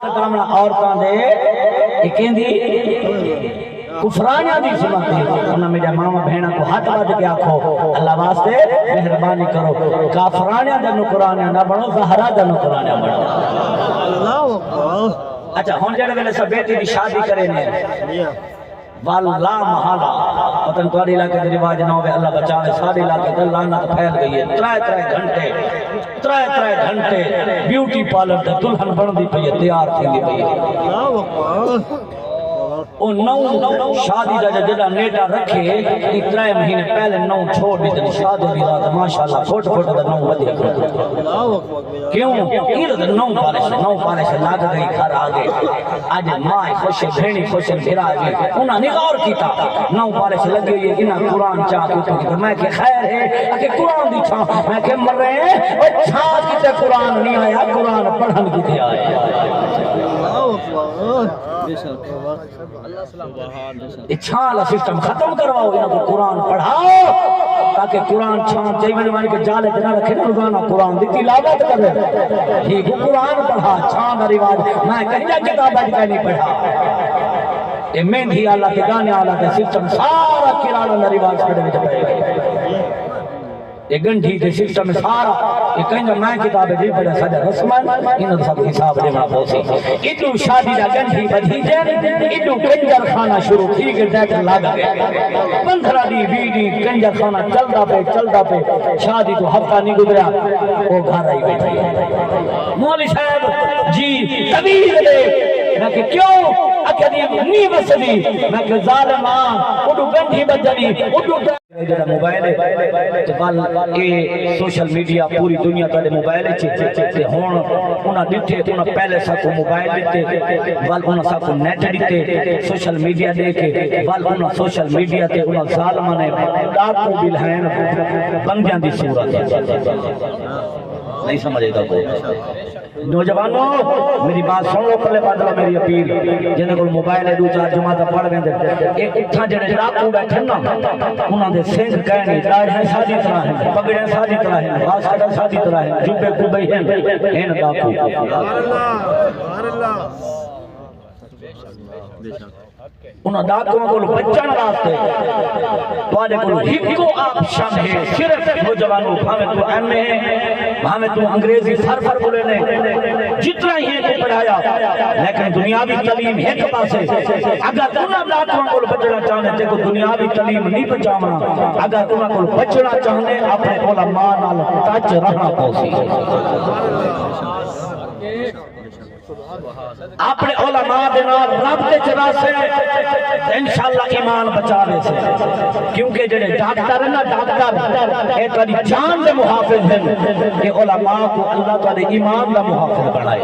کامنا عورتاں دے ایکندی کفرانیاں دی سنت ہے انہاں میرے ماما بہنا کو ہاتھ بد کے آکھو اللہ واسطے مہربانی کرو کافرانیاں دا نکرانیاں نہ بنو زہرا دا نکرانیاں بنو اللہ اکبر اچھا ہن جڑے ویلے سب بیٹی دی شادی کرے نے واللہ محالہ پتن تواڈی علاقے دے رواج نہ ہوے اللہ بچاوے سارے علاقے تے لعنت پھیل گئی ہے 3 گھنٹے بیوٹی پارلر تے دلہن بندی پئی ہے تیار تھیندی پئی ہے اللہ اکبر او نو شادی دا جڑا نیٹا رکھے 3 مہینے پہلے نو چھوڑ دی شادی دی رات ماشاءاللہ فٹ دا نو ودی اللہ اکبر کیوں یہ نو پارش لگ گئی گھر آ گئے اج ماں خوش بھینی خوش بھرا گئی انہاں نے غور کیتا نو پارش لگی ہوئی ہے انہاں قرآن چاہ کے میں کہ خیر ہے کہ قرآن دی چھا میں کہ مر رہے ہیں او چھا کیتے قرآن نہیں آیا قرآن پڑھن کیتے آئے اللہ اکبر اچھالا سسٹم ختم کرواؤ انہوں کو قرآن پڑھاؤ تاکہ قرآن چھان چاہیے میں کے جالے جنا رکھے نا روزانہ قرآن دی تلاوت کرے ٹھیک ہے قرآن پڑھا چھان رواج میں کہیں جا کتاب اج کا نہیں پڑھا یہ مہندی آلہ کے گانے آلہ کے سسٹم سارا کرانا رواج پڑھے میں پڑے گا یہ گنڈھی کے سسٹم سارا یہ کہیں گا میں کتابیں دی پڑھا سجا رسمان انہوں سب حساب دے ماں پوسی اتو شادی دا گنڈھی بدھی جائے اتو کنجر خانہ شروع تھی کہ ڈیٹ لگا گیا 15 دی 20 دی کنجر خانہ چلدا پہ شادی تو ہفتہ نہیں گزریا وہ گھر آئی بیٹھی مولی صاحب جی طویل دے میں کہ کیوں اکھدی نہیں بسدی میں کہ ظالمان اٹھو گنڈھی بجنی اٹھو جڑا موبائل ہے تے ول اے سوشل میڈیا پوری دنیا تے موبائل وچ تے ہن انہاں ڈٹھے انہاں پہلے سب کو موبائل دتے ول انہاں سب کو نیٹ دتے سوشل میڈیا دے کے ول انہاں سوشل میڈیا تے انہاں ظالماں نے ڈاکو بلہین بندیاں دی صورت نہیں سمجھدا کوئی نوجوانوں میری بات سن لو پہلے بدلا میری اپیل جنہاں کول موبائل ہے 2-4 جماعت پڑھ ویندے اے اٹھا جڑے ڈاکو بیٹھے نا انہاں دے سنگ کہنے داڑھیاں سادی طرح ہیں پگڑیاں سادی طرح ہیں واسکٹاں سادی طرح ہیں جوبے کوبے ہیں ڈاکو سبحان اللہ انہاں ڈاکوؤں کو بچن واسطے تواڈے کول ہکو آپشن ہے صرف نوجوانوں بھاویں تو ایم اے ہے بھاویں تو انگریزی سرفر بولے نے جتنا ہی کو پڑھایا لیکن دنیاوی تعلیم ایک پاسے اگر انہاں ڈاکوؤں کو بچنا چاہنے تے کو دنیاوی تعلیم نہیں بچاونا اگر انہاں کو بچنا چاہنے اپنے علماء نال ٹچ رہنا پوسی اپنے علماء دنال رب دے چرا سے انشاءاللہ ایمان بچاوے سے کیونکہ جڑے ڈاکٹر ہیں نا ڈاکٹر اے تاری جان دے محافظ ہیں کہ علماء کو اللہ تعالی ایمان دا محافظ بنائے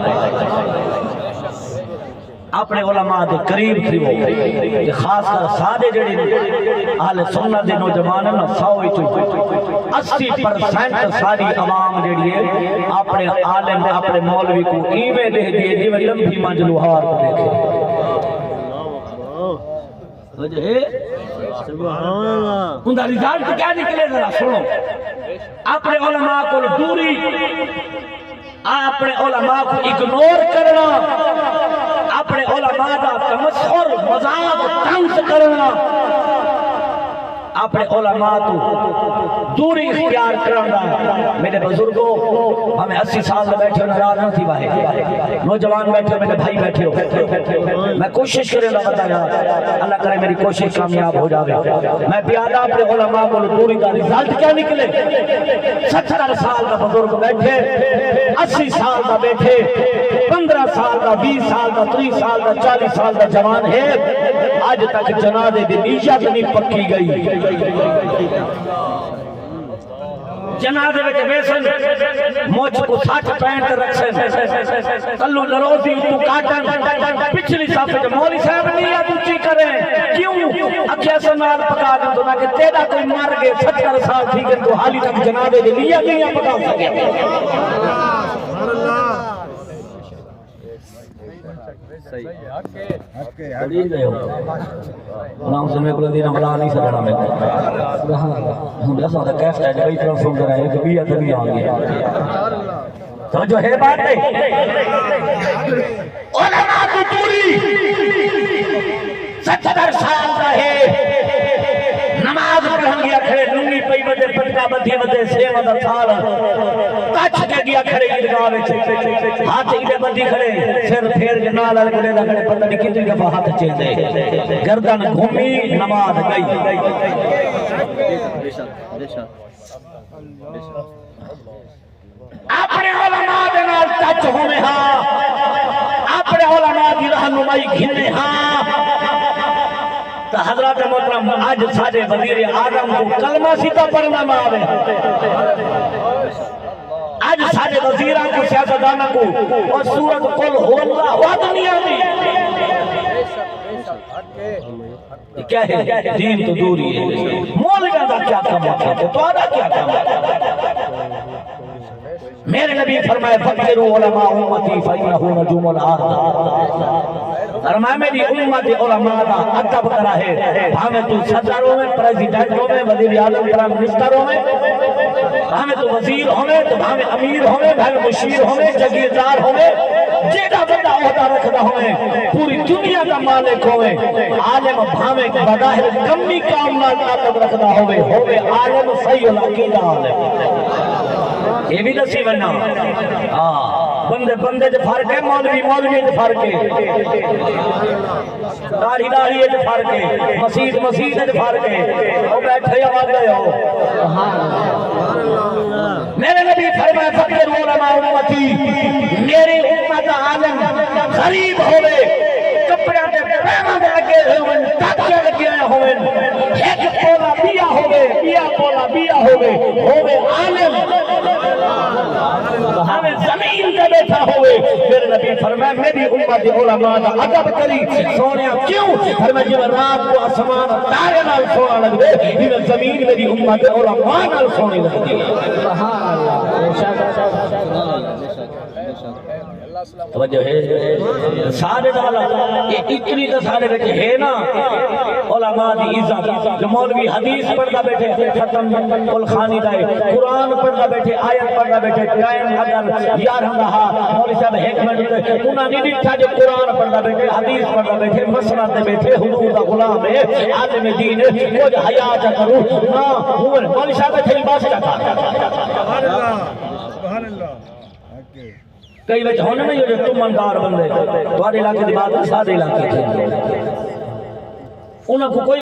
اپنے علماء دے قریب تھی وہ کہ خاص کر سادے جڑی اہل سنت دے نوجوان ہیں نا 80% ساری عوام جڑی ہے اپنے عالم اپنے مولوی کو ایویں دے دیے جی میں لمبی منجلوہار کو دیکھے سبحان اللہ ان دا رزلٹ کیا نکلے ذرا سنو اپنے علماء کو دوری اپنے علماء کو اگنور کرنا اپنے علماء دا تمسخر مذاق طنز کرنا اپنے علماء تو دوری اختیار کرنا میرے بزرگوں ہمیں 80 سال میں بیٹھے ناراض نہ تھی واہے نوجوان بیٹھے میرے بھائی بیٹھے ہو میں کوشش کرے اللہ بتایا اللہ کرے میری کوشش کامیاب ہو جاوے میں پیادہ اپنے علماء کو دوری کا رزلٹ کیا نکلے 70 سال کا بزرگ بیٹھے 80 سال کا بیٹھے 15 سال کا 20 سال کا 30 سال کا 40 سال کا جوان ہے آج تک جنازے دی نیت نہیں پکی گئی جنازے وچ ویسن موچ کو 60-65 رکھسن کلو لروزی تو کاٹن پچھلی صف وچ مولوی صاحب نہیں اونچی کریں کیوں اکھیا سنال پکا دیں تو نہ کہ تیرا کوئی مر گئے 70 سال تھی کہ تو حالی تک جنازے دی نیت نہیں پکا سکے سبحان اللہ صحیح حدیث ہے نام سے میں کو دینا بلا نہیں سکتا میں سبحان اللہ ہم ایسا تھا کیسٹ ہے کئی طرف سن رہے ہیں کبھی ادبی آ گیا تو جو ہے بات نہیں 70 سال کا ہے نماز پڑھن گیا کھڑے ننگی پئی ودے پٹکا بدھی ودے سیم دا تھال کچھ کے گیا کھڑے عیدگاہ وچ ہاتھ ایدے بدھی کھڑے سر پھیر کے نال کھڑے دا کھڑے پتہ نہیں کتنی دفعہ ہاتھ چیندے گردن گھومی نماز گئی اپنے علماء دے نال ٹچ ہوے ہاں اپنے علماء دی رہنمائی گھنے ہاں تو حضرات محترم آج سارے وزیر اعظم کو کلمہ سیدھا پڑھنا معاوے آج سارے وزیران کو سیاستدانوں کو اور سورت قل هو اللہ ہوا دنیا میں کیا ہے دین تو دوری ہے مولوی کا کیا کام ہے تو آدھا کیا کام ہے میرے نبی فرمائے فقیروا علماء امتی فإنہ نجوم الارض فرمائے میری امت علماء دا ادب کرا ہے ہمیں تو صدروں میں پریزیڈنٹوں میں وزیر اعظم پرائم منسٹروں میں ہمیں تو وزیر ہوئے تو ہمیں امیر ہوئے ہمیں مشیر ہوئے جگیردار ہوئے جیڑا بندہ عہدہ رکھتا ہوئے پوری دنیا کا مالک ہوئے عالم بھامے بظاہر کمی کام نہ طاقت رکھتا ہوئے عالم صحیح العقیدہ عالم یہ بھی نصیب بننا بندے جو فرق ہے مولوی جو فرق ہے داڑھی جو فرق ہے مسجد جو فرق ہے وہ بیٹھے آواز گئے ہو میرے نبی فرمائے فقیروا علماء امتی میری امت عالم غریب ہوئے کپڑے دے پیما دے لگے ہوئے تاکیاں لگے ہوئے ایک پولا بیا ہوئے عالم ہمیں زمین پہ بیٹھا ہوئے میرے نبی فرمائے میری امت علماء دا ادب کری سونیا کیوں فرمائے جب رات کو آسمان تارے نال سونا لگ دے یہ زمین میری امت علماء نال سونے لگ دے سبحان اللہ توجہ ہے سارے دالا اتنی تو سارے بیٹھے ہے نا علماء دی عزت جو مولوی حدیث پڑھتا بیٹھے ختم الخانی دائے قرآن پڑھتا بیٹھے آیت پڑھتا بیٹھے قائم اگر یار ہم رہا مولوی صاحب حکمت انہاں نہیں دیکھا جو قرآن پڑھتا بیٹھے حدیث پڑھتا بیٹھے مسند بیٹھے حضور دا غلام ہے عالم دین وہ جو حیات کرو نا مولوی صاحب تھے باس رکھا سبحان اللہ کئی وجہ ہونے میں یہ جو تم مندار بندے توارے علاقے دی بات ہے سارے علاقے تھے انہوں کو کوئی